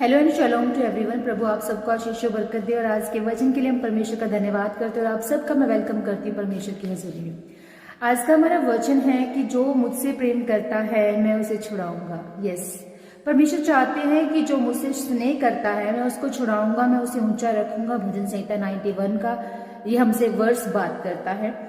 Hello and shalom to everyone. प्रभु आप सबको आशीष और बरकत दे और आज के वचन के लिए हम परमेश्वर का धन्यवाद करते हैं और आप सबका मैं वेलकम करती हूँ परमेश्वर की हजूरी में। आज का हमारा वचन है कि जो मुझसे प्रेम करता है मैं उसे छुड़ाऊंगा। यस, परमेश्वर चाहते हैं कि जो मुझसे स्नेह करता है मैं उसको छुड़ाऊंगा, मैं उसे ऊंचा रखूंगा। भजन संहिता 91 का ये हमसे वर्ष बात करता है।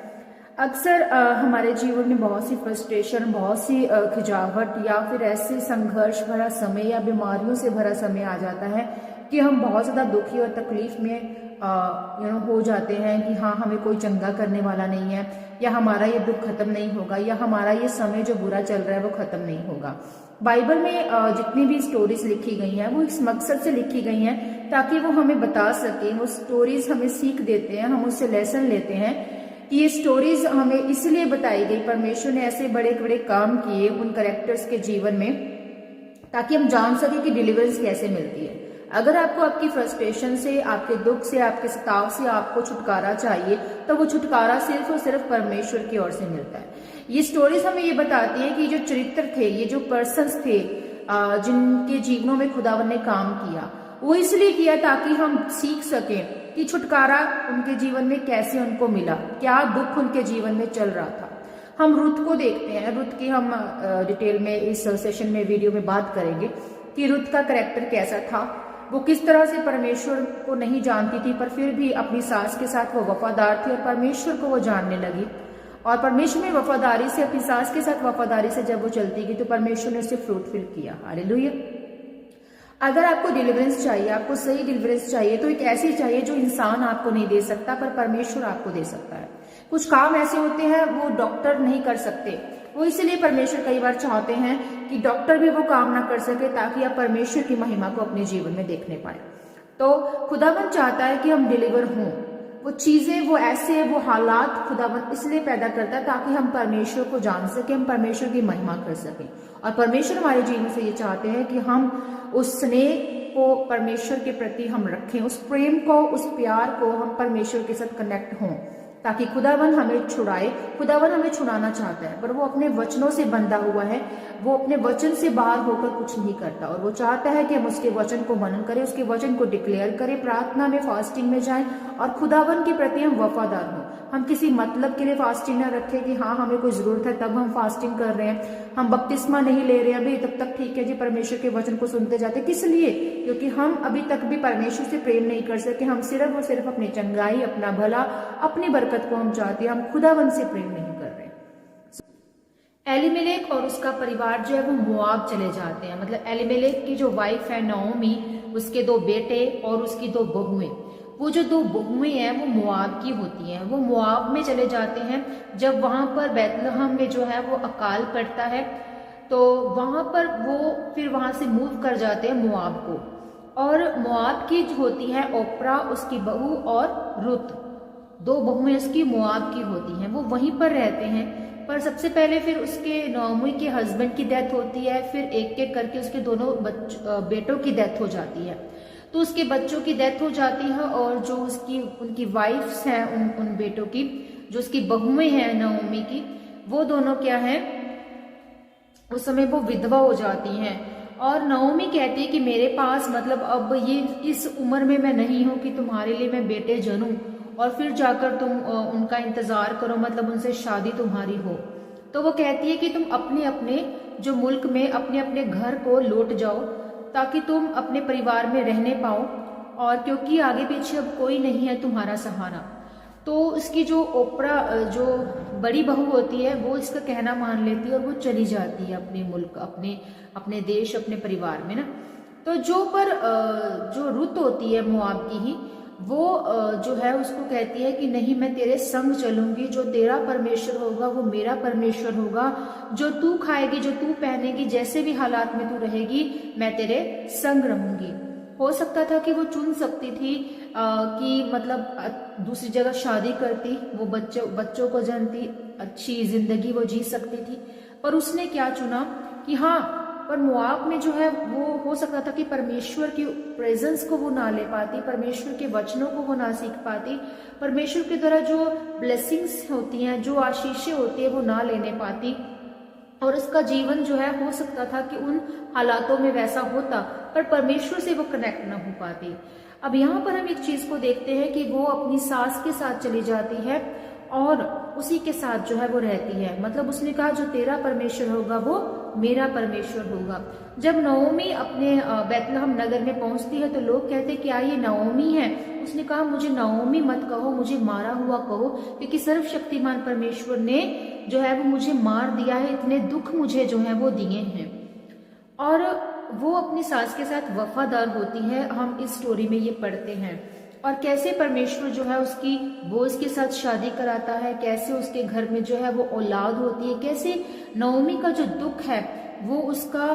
अक्सर हमारे जीवन में बहुत सी फ्रस्ट्रेशन, बहुत सी खिंचावट या फिर ऐसे संघर्ष भरा समय या बीमारियों से भरा समय आ जाता है कि हम बहुत ज़्यादा दुखी और तकलीफ में हो जाते हैं कि हाँ, हमें कोई चंगा करने वाला नहीं है, या हमारा ये दुख खत्म नहीं होगा, या हमारा ये समय जो बुरा चल रहा है वो खत्म नहीं होगा। बाइबल में जितनी भी स्टोरीज लिखी गई हैं वो इस मकसद से लिखी गई हैं ताकि वो हमें बता सके। वो स्टोरीज हमें सीख देते हैं, हम उससे लेसन लेते हैं। ये स्टोरीज हमें इसलिए बताई गई, परमेश्वर ने ऐसे बड़े बड़े काम किए उन कैरेक्टर्स के जीवन में ताकि हम जान सके कि डिलीवरेंस कैसे मिलती है। अगर आपको आपकी फ्रस्ट्रेशन से, आपके दुख से, आपके सताव से आपको छुटकारा चाहिए तो वो छुटकारा सिर्फ और सिर्फ परमेश्वर की ओर से मिलता है। ये स्टोरीज हमें ये बताती है कि जो चरित्र थे, ये जो पर्सन्स थे जिनके जीवनों में खुदावन ने काम किया, वो इसलिए किया ताकि हम सीख सकें कि छुटकारा उनके जीवन में कैसे उनको मिला, क्या दुख उनके जीवन में चल रहा था। हम रुत को देखते हैं। रुत की हम डिटेल में इस सेशन में वीडियो में बात करेंगे कि रुत का कैरेक्टर कैसा था। वो किस तरह से परमेश्वर को नहीं जानती थी पर फिर भी अपनी सास के साथ वो वफादार थी और परमेश्वर को वो जानने लगी। और परमेश्वर में वफादारी से, अपनी सास के साथ वफादारी से जब वो चलती गई तो परमेश्वर ने उसे फ्रूटफुल किया। हालेलुया। अगर आपको डिलीवरेंस चाहिए, आपको सही डिलीवरेंस चाहिए तो एक ऐसी चाहिए जो इंसान आपको नहीं दे सकता पर परमेश्वर आपको दे सकता है। कुछ काम ऐसे होते हैं वो डॉक्टर नहीं कर सकते, वो इसलिए परमेश्वर कई बार चाहते हैं कि डॉक्टर भी वो काम ना कर सके ताकि आप परमेश्वर की महिमा को अपने जीवन में देखने पाए। तो खुदावन चाहता है कि हम डिलीवर हों। वो चीजें, वो ऐसे, वो हालात खुदावन इसलिए पैदा करता है ताकि हम परमेश्वर को जान सके, हम परमेश्वर की महिमा कर सकें। और परमेश्वर हमारे जीवन से ये चाहते हैं कि हम उस स्नेह को परमेश्वर के प्रति हम रखें, उस प्रेम को, उस प्यार को हम परमेश्वर के साथ कनेक्ट हों ताकि खुदावन हमें छुड़ाए। खुदावन हमें छुड़ाना चाहता है पर वो अपने वचनों से बंधा हुआ है, वो अपने वचन से बाहर होकर कुछ नहीं करता और वो चाहता है कि हम उसके वचन को मनन करें, उसके वचन को डिक्लेयर करें, प्रार्थना में, फास्टिंग में जाएं और खुदावन के प्रति हम वफादार हों। हम किसी मतलब के लिए फास्टिंग ना रखें कि हाँ हमें कोई जरूरत है तब हम फास्टिंग कर रहे हैं, हम बपतिस्मा नहीं ले रहे हैं अभी, तब तक ठीक है जी, परमेश्वर के वचन को सुनते जाते। किस लिए? क्योंकि हम अभी तक भी परमेश्वर से प्रेम नहीं कर सके। हम सिर्फ और सिर्फ अपनी चंगाई, अपना भला, अपनी बरकत को हम चाहते हैं, हम खुदावन से प्रेम नहीं कर रहे। एलीमेलेक और उसका परिवार जो है वो मोआब चले जाते हैं। मतलब एलीमेलेक की जो वाइफ है नओमी, उसके 2 बेटे और उसकी 2 बहुएं, वो जो 2 बहुएं हैं वो मोआब की होती हैं। वो मोआब में चले जाते हैं। जब वहां पर बैतलहम में जो है वो अकाल पड़ता है तो वहां पर वो फिर वहां से मूव कर जाते हैं मोआब को। और मोआब की जो होती है ओप्रा, उसकी बहू, और रुत, 2 बहुएं उसकी मोआब की होती हैं। वो वहीं पर रहते हैं। पर सबसे पहले फिर उसके नओमी के हस्बैंड की डेथ होती है, फिर एक एक करके उसके दोनों बेटों की डेथ हो जाती है। तो उसके बच्चों की डेथ हो जाती है और जो उसकी उनकी वाइफ्स हैं, उन बेटों की, जो उसकी बहुएं हैं नओमी की, वो दोनों क्या है, उस समय वो विधवा हो जाती हैं। और नओमी कहती है कि मेरे पास, मतलब अब ये इस उम्र में मैं नहीं हूं कि तुम्हारे लिए मैं बेटे जनूं और फिर जाकर तुम उनका इंतजार करो, मतलब उनसे शादी तुम्हारी हो। तो वो कहती है कि तुम अपने अपने जो मुल्क में अपने अपने घर को लौट जाओ ताकि तुम अपने परिवार में रहने पाओ, और क्योंकि आगे पीछे अब कोई नहीं है तुम्हारा सहारा। तो इसकी जो ओपरा, जो बड़ी बहू होती है, वो इसका कहना मान लेती है और वो चली जाती है अपने मुल्क, अपने देश, अपने परिवार में ना। तो जो रुत होती है मोआब की ही, वो जो है उसको कहती है कि नहीं, मैं तेरे संग चलूंगी, जो तेरा परमेश्वर होगा वो मेरा परमेश्वर होगा, जो तू खाएगी, जो तू पहनेगी, जैसे भी हालात में तू रहेगी, मैं तेरे संग रहूंगी। हो सकता था कि वो चुन सकती थी कि मतलब दूसरी जगह शादी करती, वो बच्चों को जनती, अच्छी जिंदगी वो जी सकती थी, पर उसने क्या चुना कि हाँ, पर मोआब में जो है वो हो सकता था कि परमेश्वर की प्रेजेंस को वो ना ले पाती, परमेश्वर के वचनों को वो ना सीख पाती, परमेश्वर की तरह जो ब्लेसिंग्स होती हैं, जो आशीषें होती है वो ना लेने पाती। और उसका जीवन जो है हो सकता था कि उन हालातों में वैसा होता पर परमेश्वर से वो कनेक्ट ना हो पाती। अब यहाँ पर हम एक चीज को देखते हैं कि वो अपनी सास के साथ चली जाती है और उसी के साथ जो है वो रहती है। मतलब उसने कहा जो तेरा परमेश्वर होगा वो मेरा परमेश्वर होगा। जब नओमी अपने बैतलहम नगर में पहुंचती है तो लोग कहते क्या ये नओमी है? उसने कहा मुझे नओमी मत कहो, मुझे मारा हुआ कहो, क्योंकि सर्वशक्तिमान परमेश्वर ने जो है वो मुझे मार दिया है, इतने दुख मुझे जो है वो दिए हैं। और वो अपनी सास के साथ वफादार होती है, हम इस स्टोरी में ये पढ़ते हैं। और कैसे परमेश्वर जो है उसकी बोझ के साथ शादी कराता है, कैसे उसके घर में जो है वो औलाद होती है, कैसे नओमी का जो दुख है वो उसका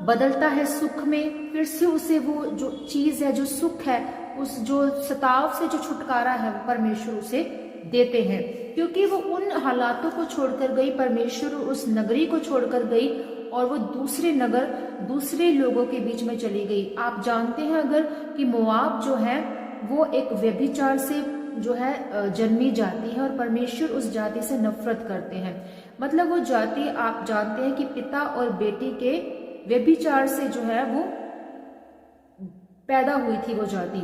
बदलता है सुख में। फिर से उसे वो जो चीज है, जो सुख है, उस जो सताव से जो छुटकारा है वो परमेश्वर उसे देते हैं, क्योंकि वो उन हालातों को छोड़कर गई, परमेश्वर उस नगरी को छोड़कर गई और वो दूसरे नगर, दूसरे लोगों के बीच में चली गई। आप जानते हैं अगर कि मोआब जो है वो एक व्यभिचार से जो है जन्मी जाति है और परमेश्वर उस जाति से नफरत करते हैं। मतलब वो जाति, आप जानते हैं कि पिता और बेटी के व्यभिचार से जो है वो पैदा हुई थी वो जाति।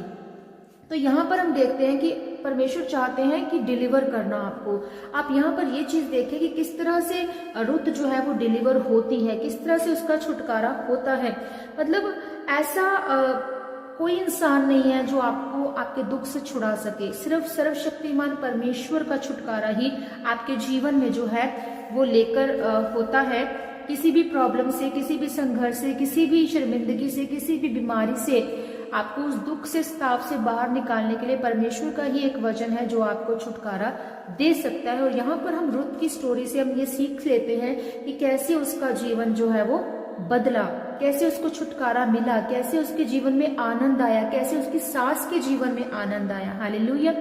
तो यहाँ पर हम देखते हैं कि परमेश्वर चाहते हैं कि डिलीवर करना आपको। आप यहाँ पर ये चीज देखें कि किस तरह से रुत जो है वो डिलीवर होती है, किस तरह से उसका छुटकारा होता है। मतलब ऐसा कोई इंसान नहीं है जो आपको आपके दुख से छुड़ा सके। सिर्फ सर्वशक्तिमान परमेश्वर का छुटकारा ही आपके जीवन में जो है वो लेकर होता है। किसी भी प्रॉब्लम से, किसी भी संघर्ष से, किसी भी शर्मिंदगी से, किसी भी बीमारी से, आपको उस दुख से, स्ताव से बाहर निकालने के लिए परमेश्वर का ही एक वचन है जो आपको छुटकारा दे सकता है। और यहाँ पर हम रुत की स्टोरी से हम ये सीख लेते हैं कि कैसे उसका जीवन जो है वो बदला, कैसे उसको छुटकारा मिला, कैसे उसके जीवन में आनंद आया, कैसे उसकी सास के जीवन में आनंद आया। हालेलुया।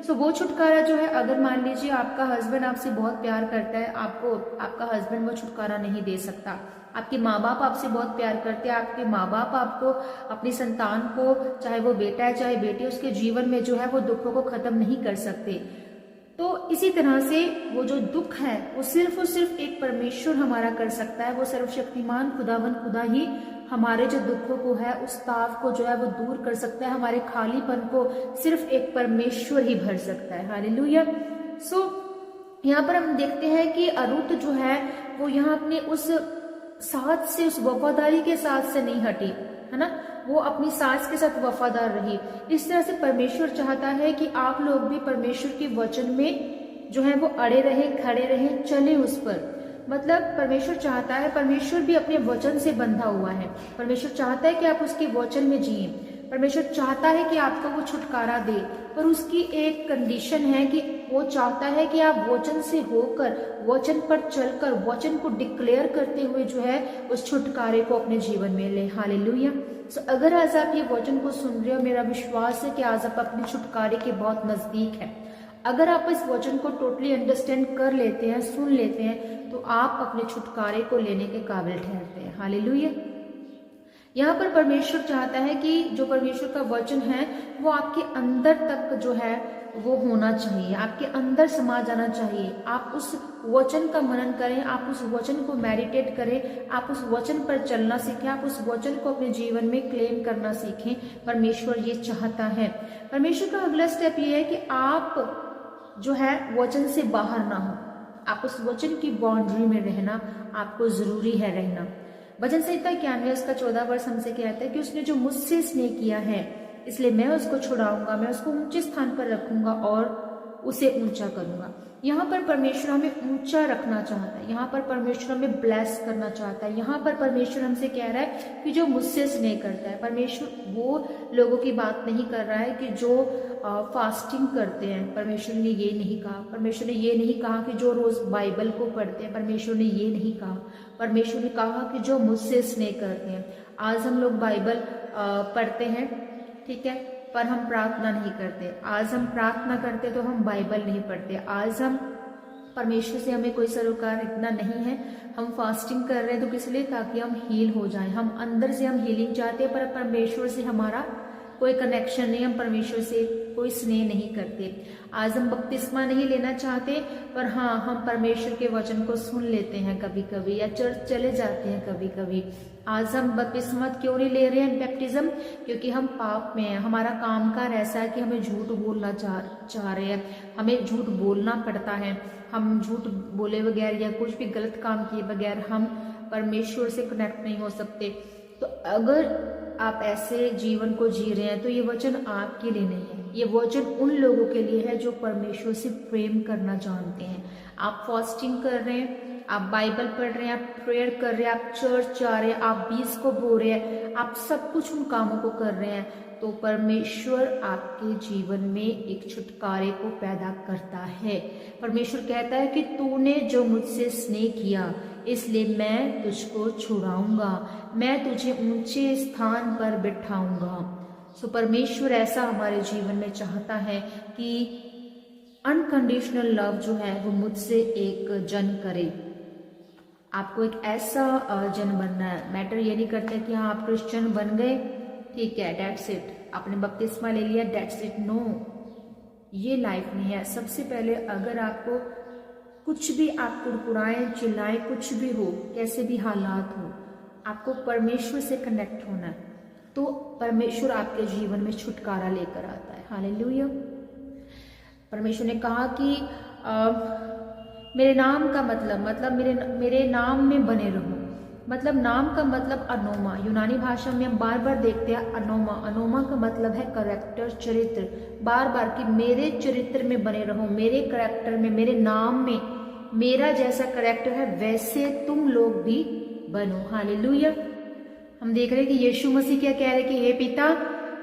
सो वो छुटकारा जो है, अगर मान लीजिए आपका हस्बैंड आपसे बहुत प्यार करता है, आपको आपका हस्बैंड वो छुटकारा नहीं दे सकता। आपके माँ बाप आपसे बहुत प्यार करते हैं, आपके माँ बाप आपको, अपनी संतान को, चाहे वो बेटा है चाहे बेटी, उसके जीवन में जो है वो दुखों को खत्म नहीं कर सकते। तो इसी तरह से वो जो दुख है वो सिर्फ और सिर्फ एक परमेश्वर हमारा कर सकता है। वो सर्वशक्तिमान खुदावन खुदा ही हमारे जो दुखों को है, उस ताव को जो है वो दूर कर सकता है। हमारे खालीपन को सिर्फ एक परमेश्वर ही भर सकता है। हालेलुया। सो यहाँ पर हम देखते हैं कि रुत जो है वो यहाँ अपने उस साथ से, उस वफादारी के साथ से नहीं हटी, है ना। वो अपनी सास के साथ वफादार रही। इस तरह से परमेश्वर चाहता है कि आप लोग भी परमेश्वर के वचन में जो है वो अड़े रहे, खड़े रहे, चले उस पर। मतलब परमेश्वर चाहता है, परमेश्वर भी अपने वचन से बंधा हुआ है। परमेश्वर चाहता है कि आप उसके वचन में जिए। परमेश्वर चाहता है कि आपको वो छुटकारा दे, पर उसकी एक कंडीशन है कि वो चाहता है कि आप वचन से होकर, वचन पर चलकर, वचन को डिक्लेयर करते हुए जो है उस छुटकारे को अपने जीवन में ले। हालेलुया। सो अगर आज आप ये वचन को सुन रहे हो, मेरा विश्वास है कि आज आप अपने छुटकारे के बहुत नजदीक है। अगर आप इस वचन को टोटली अंडरस्टैंड कर लेते हैं, सुन लेते हैं, तो आप अपने छुटकारे को लेने के काबिल ठहरते हैं। हालेलुया। यहाँ पर परमेश्वर चाहता है कि जो परमेश्वर का वचन है वो आपके अंदर तक जो है वो होना चाहिए, आपके अंदर समा जाना चाहिए। आप उस वचन का मनन करें, आप उस वचन को मेडिटेट करें, आप उस वचन पर चलना सीखें, आप उस वचन को अपने जीवन में क्लेम करना सीखें। परमेश्वर ये चाहता है। परमेश्वर का अगला स्टेप ये है कि आप जो है वचन से बाहर ना हो, आप उस वचन की बाउंड्री में रहना आपको जरूरी है रहना। भजन संहिता 91 उसका 14 वर्ष हमसे कहता है कि उसने जो मुझसे स्नेह किया है इसलिए मैं उसको छुड़ाऊंगा, मैं उसको ऊंचे स्थान पर रखूंगा और उसे ऊंचा करूंगा। यहाँ पर परमेश्वर हमें ऊंचा रखना चाहता है, यहाँ पर परमेश्वर हमें ब्लेस करना चाहता है। यहाँ पर परमेश्वर हमसे कह रहा है कि जो मुझसे स्नेह करता है। परमेश्वर वो लोगों की बात नहीं कर रहा है कि जो फास्टिंग करते हैं। परमेश्वर ने ये नहीं कहा। परमेश्वर ने ये नहीं कहा कि जो रोज बाइबल को पढ़ते हैं। परमेश्वर ने ये नहीं कहा। परमेश्वर ने कहा कि जो मुझसे स्नेह करते हैं। आज हम लोग बाइबल पढ़ते हैं, ठीक है, पर हम प्रार्थना नहीं करते। आज हम प्रार्थना करते तो हम बाइबल नहीं पढ़ते। आज हम परमेश्वर से हमें कोई सरोकार इतना नहीं है। हम फास्टिंग कर रहे हैं तो किस लिए? ताकि हम हील हो जाएं। हम अंदर से हम हीलिंग चाहते हैं, पर परमेश्वर से हमारा कोई कनेक्शन नहीं, हम परमेश्वर से कोई स्नेह नहीं करते। आज हम बपतिस्मा नहीं लेना चाहते, पर हाँ, हम परमेश्वर के वचन को सुन लेते हैं कभी कभी, या चर्च चले जाते हैं कभी कभी। आज हम बपतिस्मा क्यों नहीं ले रहे हैं, बैप्टिज्म? क्योंकि हम पाप में हैं। हमारा कामकाज ऐसा है कि हमें झूठ बोलना चाह रहे हैं, हमें झूठ बोलना पड़ता है। हम झूठ बोले बगैर या कुछ भी गलत काम किए बगैर हम परमेश्वर से कनेक्ट नहीं हो सकते। तो अगर आप ऐसे जीवन को जी रहे हैं तो ये वचन आपके लिए नहीं है, ये वचन उन लोगों के लिए है जो परमेश्वर से प्रेम करना जानते हैं। आप फास्टिंग कर रहे हैं, आप बाइबल पढ़ रहे हैं, आप प्रेयर कर रहे हैं, आप चर्च जा रहे हैं, आप बीज को बो रहे हैं, आप सब कुछ उन कामों को कर रहे हैं, तो परमेश्वर आपके जीवन में एक छुटकारे को पैदा करता है। परमेश्वर कहता है कि तूने जो मुझसे स्नेह किया इसलिए मैं तुझको छुड़ाऊंगा, मैं तुझे ऊंचे स्थान पर बिठाऊंगा। सो परमेश्वर ऐसा हमारे जीवन में चाहता है कि अनकंडीशनल लव जो है वो मुझसे एक जन करे। आपको एक ऐसा जन बनना है। मैटर ये नहीं करता कि हाँ आप क्रिश्चियन बन गए, ठीक है, डेट्स इट, आपने बपतिस्मा ले लिया, डेट्स इट। नो, ये लाइफ नहीं है। सबसे पहले अगर आपको कुछ भी, आप कुड़कुड़ाएं, चिल्लाएं, कुछ भी हो, कैसे भी हालात हो, आपको परमेश्वर से कनेक्ट होना है, तो परमेश्वर आपके जीवन में छुटकारा लेकर आता है। हालेलुया। परमेश्वर ने कहा कि मेरे नाम का मतलब मेरे नाम में बने रहो। मतलब नाम का मतलब अनोमा, यूनानी भाषा में हम बार बार देखते हैं अनोमा। अनोमा का मतलब है करेक्टर, चरित्र। बार बार कि मेरे चरित्र में बने रहो, मेरे करेक्टर में, मेरे नाम में मेरा जैसा करेक्टर है वैसे तुम लोग भी बनो। हालेलुया। हम देख रहे हैं कि यीशु मसीह क्या कह रहे हैं कि हे पिता,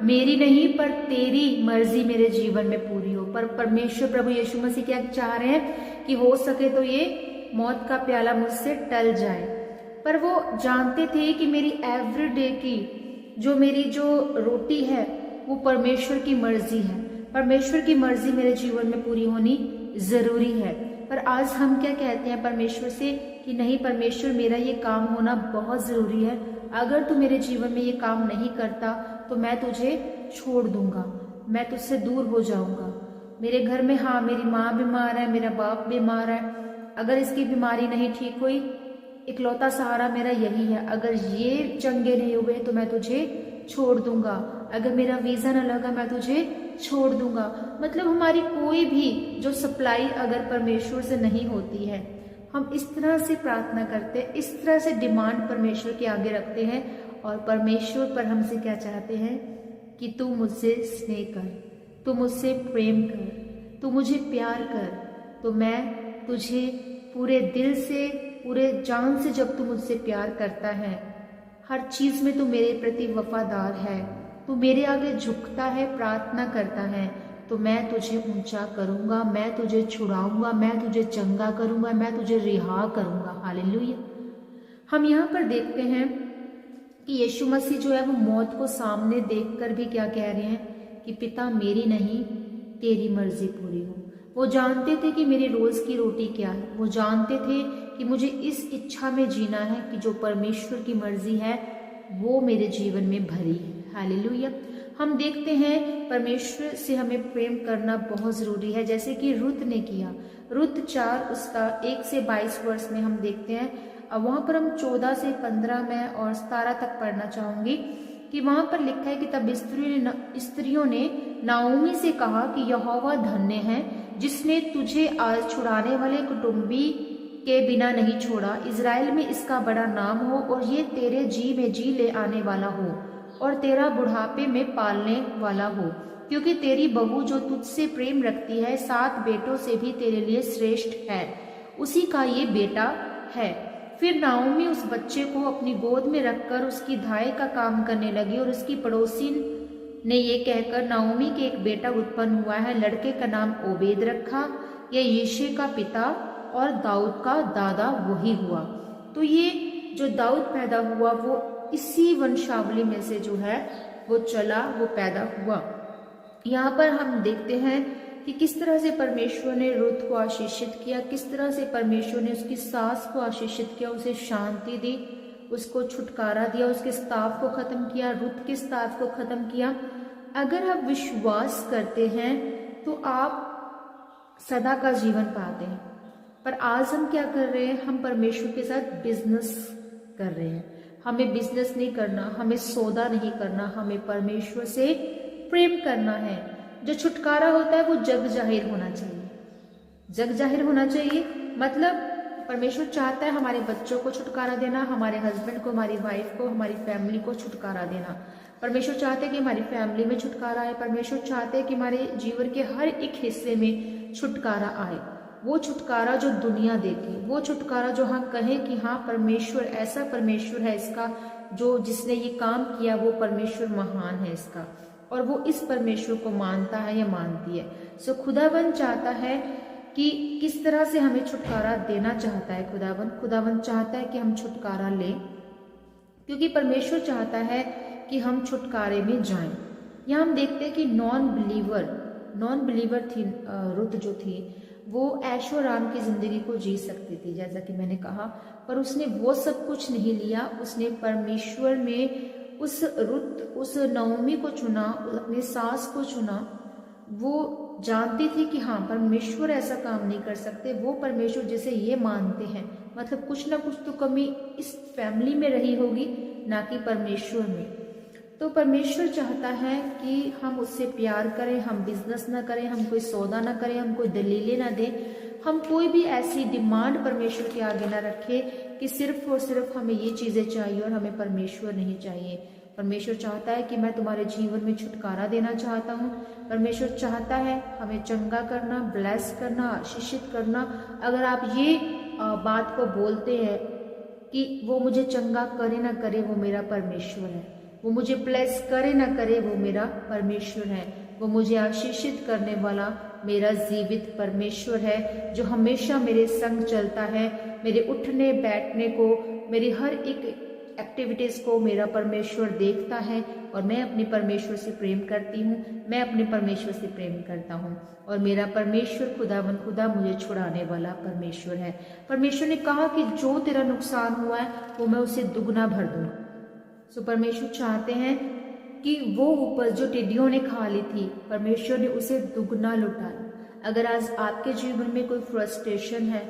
मेरी नहीं पर तेरी मर्जी मेरे जीवन में पूरी हो। पर परमेश्वर प्रभु यीशु मसीह क्या चाह रहे हैं कि हो सके तो ये मौत का प्याला मुझसे टल जाए। पर वो जानते थे कि मेरी एवरीडे की मेरी जो रोटी है वो परमेश्वर की मर्जी है। परमेश्वर की मर्जी मेरे जीवन में पूरी होनी जरूरी है। पर आज हम क्या कहते हैं परमेश्वर से कि नहीं परमेश्वर, मेरा ये काम होना बहुत जरूरी है, अगर तू मेरे जीवन में ये काम नहीं करता तो मैं तुझे छोड़ दूंगा, मैं तुझसे दूर हो जाऊंगा। मेरे घर में, हाँ, मेरी माँ बीमार है, मेरा बाप बीमार है, अगर इसकी बीमारी नहीं ठीक हुई, इकलौता सहारा मेरा यही है, अगर ये चंगे नहीं हुए तो मैं तुझे छोड़ दूंगा, अगर मेरा वीजा न लगा मैं तुझे छोड़ दूंगा। मतलब हमारी कोई भी जो सप्लाई अगर परमेश्वर से नहीं होती है, हम इस तरह से प्रार्थना करते हैं, इस तरह से डिमांड परमेश्वर के आगे रखते हैं, और परमेश्वर पर हमसे क्या चाहते हैं कि तू मुझसे स्नेह कर, तू मुझसे प्रेम कर, तू मुझे प्यार कर, तो मैं तुझे पूरे दिल से, पूरे जान से, जब तू मुझसे प्यार करता है, हर चीज में तू मेरे प्रति वफादार है, तू मेरे आगे झुकता है, प्रार्थना करता है, तो मैं तुझे ऊंचा करूंगा, मैं तुझे छुड़ाऊंगा, मैं तुझे चंगा करूंगा, मैं तुझे रिहा करूंगा। हालेलुया। हम यहाँ पर देखते हैं कि यीशु मसीह जो है वो मौत को सामने देखकर भी क्या कह रहे हैं कि पिता, मेरी नहीं तेरी मर्जी पूरी हो। वो जानते थे कि मेरी रोज की रोटी क्या है, वो जानते थे कि मुझे इस इच्छा में जीना है कि जो परमेश्वर की मर्जी है वो मेरे जीवन में भरी है। हालेलुया। हम देखते हैं परमेश्वर से हमें प्रेम करना बहुत जरूरी है, जैसे कि रुत ने किया। रुत 4 उसका 1 से 22 वर्ष में हम देखते हैं। अब वहां पर हम 14 से 15 में और 17 तक पढ़ना चाहूंगी कि वहां पर लिखा है कि तब स्त्रियों ने नाओमी से कहा कि यहोवा धन्य है जिसने तुझे आज छुड़ाने वाले कुटुंबी के बिना नहीं छोड़ा। इजराइल में इसका बड़ा नाम हो और ये तेरे जी में जी ले आने वाला हो और तेरा बुढ़ापे में पालने वाला हो, क्योंकि तेरी बहू जो तुझसे प्रेम रखती है 7 बेटों से भी तेरे लिए श्रेष्ठ है, उसी का ये बेटा है। फिर नाओमी उस बच्चे को अपनी गोद में रखकर उसकी धाई का काम करने लगी और उसकी पड़ोसी ने ये कहकर नाओमी के एक बेटा उत्पन्न हुआ है, लड़के का नाम ओबेद रखा। यह यिशै का पिता और दाऊद का दादा वही हुआ। तो ये जो दाऊद पैदा हुआ वो इसी वंशावली में से जो है वो चला, वो पैदा हुआ। यहाँ पर हम देखते हैं कि किस तरह से परमेश्वर ने रुत को आशीषित किया, किस तरह से परमेश्वर ने उसकी सास को आशीषित किया, उसे शांति दी, उसको छुटकारा दिया, उसके स्ताव को खत्म किया, रुत के स्ताव को खत्म किया। अगर आप विश्वास करते हैं तो आप सदा का जीवन पाते हैं। पर आज हम क्या कर रहे हैं, हम परमेश्वर के साथ बिजनेस कर रहे हैं। हमें बिजनेस नहीं करना, हमें सौदा नहीं करना, हमें परमेश्वर से प्रेम करना है। जो छुटकारा होता है वो जग जाहिर होना चाहिए। जग जाहिर होना चाहिए मतलब परमेश्वर चाहता है हमारे बच्चों को छुटकारा देना, हमारे हस्बैंड को, हमारी वाइफ को, हमारी फैमिली को छुटकारा देना। परमेश्वर चाहते हैं कि हमारी फैमिली में छुटकारा आए। परमेश्वर चाहते हैं कि हमारे जीवन के हर एक हिस्से में छुटकारा आए। वो छुटकारा जो दुनिया देती, वो छुटकारा जो हम कहें कि हाँ परमेश्वर ऐसा परमेश्वर है, इसका जो जिसने ये काम किया वो परमेश्वर महान है इसका, और वो इस परमेश्वर को मानता है या मानती है। सो खुदावन चाहता है कि किस तरह से हमें छुटकारा देना चाहता है। खुदावन चाहता है कि हम छुटकारा लें, क्योंकि परमेश्वर चाहता है कि हम छुटकारे में जाएं। यहाँ हम देखते हैं कि नॉन बिलीवर थी रुत जो थी, वो ऐशो आराम की जिंदगी को जी सकती थी जैसा कि मैंने कहा, पर उसने वो सब कुछ नहीं लिया। उसने परमेश्वर में उस नओमी को चुना, अपने सास को चुना। वो जानती थी कि हाँ परमेश्वर ऐसा काम नहीं कर सकते, वो परमेश्वर जिसे ये मानते हैं, मतलब कुछ ना कुछ तो कमी इस फैमिली में रही होगी, ना कि परमेश्वर में। तो परमेश्वर चाहता है कि हम उससे प्यार करें, हम बिजनेस ना करें, हम कोई सौदा ना करें, हम कोई दलीलें ना दें, हम कोई भी ऐसी डिमांड परमेश्वर के आगे ना रखें कि सिर्फ और सिर्फ हमें ये चीज़ें चाहिए और हमें परमेश्वर नहीं चाहिए। परमेश्वर चाहता है कि मैं तुम्हारे जीवन में छुटकारा देना चाहता हूँ। परमेश्वर चाहता है हमें चंगा करना, ब्लेस करना, आशीषित करना। अगर आप ये बात को बोलते हैं कि वो मुझे चंगा करे ना करे वो मेरा परमेश्वर है, वो मुझे ब्लेस करे ना करे वो मेरा परमेश्वर है, वो मुझे आशीषित करने वाला मेरा जीवित परमेश्वर है, जो हमेशा मेरे संग चलता है, मेरे उठने बैठने को, मेरी हर एक एक्टिविटीज़ को मेरा परमेश्वर देखता है। और मैं अपने परमेश्वर से प्रेम करती हूँ, मैं अपने परमेश्वर से प्रेम करता हूँ, और मेरा परमेश्वर खुदा मुझे छुड़ाने वाला परमेश्वर है। परमेश्वर ने कहा कि जो तेरा नुकसान हुआ है वो मैं उसे दुगना भर दूँ। सो परमेश्वर चाहते हैं कि वो उपज जो टिड्डियों ने खा ली थी, परमेश्वर ने उसे दुगना लुटाया। अगर आज आपके जीवन में कोई फ्रस्ट्रेशन है,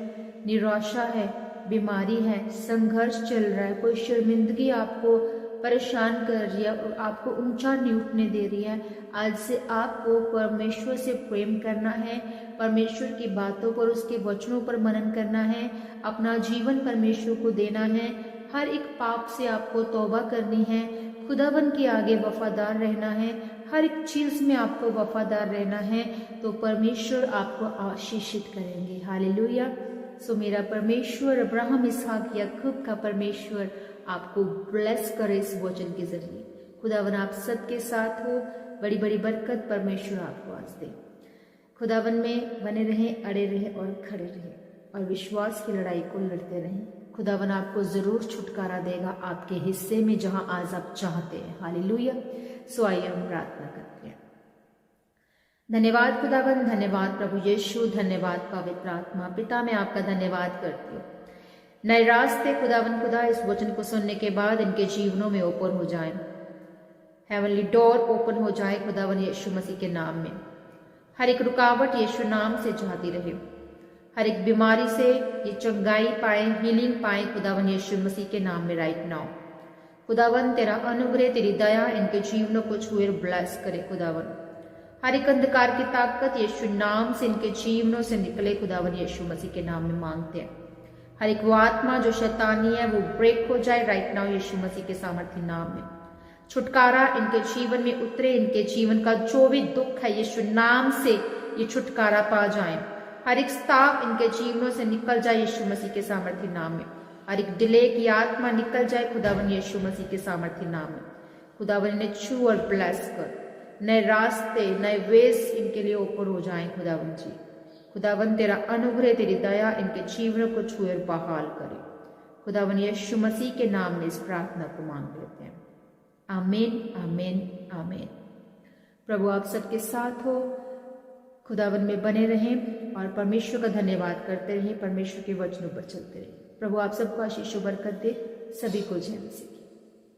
निराशा है, बीमारी है, संघर्ष चल रहा है, कोई शर्मिंदगी आपको परेशान कर रही है और आपको ऊंचा नहीं उठने दे रही है, आज से आपको परमेश्वर से प्रेम करना है, परमेश्वर की बातों पर, उसके वचनों पर मनन करना है, अपना जीवन परमेश्वर को देना है, हर एक पाप से आपको तौबा करनी है, खुदावन के आगे वफादार रहना है, हर एक चीज में आपको वफादार रहना है, तो परमेश्वर आपको आशीषित करेंगे। हालेलुया। सो मेरा परमेश्वर अब्राहम, इसहाक, याकूब का परमेश्वर आपको ब्लेस करे इस वचन के जरिए। खुदावन आप सबके साथ हो, बड़ी बड़ी बरकत परमेश्वर आपको आज दे। खुदावन में बने रहें, अड़े रहें और खड़े रहें, और विश्वास की लड़ाई को लड़ते रहें। खुदावन आपको जरूर छुटकारा देगा आपके हिस्से में जहां आज आप चाहते हैं। हालेलुया। सो आइए हम प्रार्थना करते हैं। धन्यवाद खुदावन, धन्यवाद प्रभु यीशु, धन्यवाद पवित्र आत्मा। पिता मैं आपका धन्यवाद करती हूँ। नए रास्ते खुदा इस वचन को सुनने के बाद इनके जीवनों में ओपन हो जाए, हेवनली डोर ओपन हो जाए खुदावन यीशु मसीह के नाम में। हर एक रुकावट यीशु नाम से जाती रहे, हर एक बीमारी से ये चंगाई पाए, हीलिंग पाए खुदावन यीशु मसीह के नाम में राइट नाउ। खुदावन तेरा अनुग्रह, तेरी दया इनके जीवनों को छुए और ब्लेस करे खुदावन। हर एक अंधकार की ताकत यीशु नाम से इनके जीवनों से निकले खुदावन यीशु मसीह के नाम में मांगते हैं। हर एक वो आत्मा जो शैतानी है वो ब्रेक हो जाए राइट नाउ यीशु मसीह के सामर्थ्य नाम में। छुटकारा इनके जीवन में उतरे, इनके जीवन का जो भी दुख है यीशु नाम से ये छुटकारा पा जाए। हर एक स्ताव इनके जीवनों से निकल जाए यीशु मसीह के सामर्थ्य नाम में। हर एक डिले की आत्मा निकल जाए खुदावन यीशु मसीह के सामर्थ्य नाम में। खुदावन ने छू और ब्लेस कर, नए रास्ते, नए वेज इनके लिए ऊपर हो जाएं खुदावन जी। खुदावन तेरा अनुग्रह, तेरी दया इनके जीवनों को छुए और बहाल करे। खुदावन यीशु मसीह के नाम में इस प्रार्थना को मांग लेते हैं। आमीन, आमीन, आमीन। प्रभु आप सबके साथ हो, खुदावन में बने रहें और परमेश्वर का धन्यवाद करते रहें, परमेश्वर के वचनों पर चलते रहें। प्रभु आप सबको आशीष बरकत दे। सभी को जय मसीह।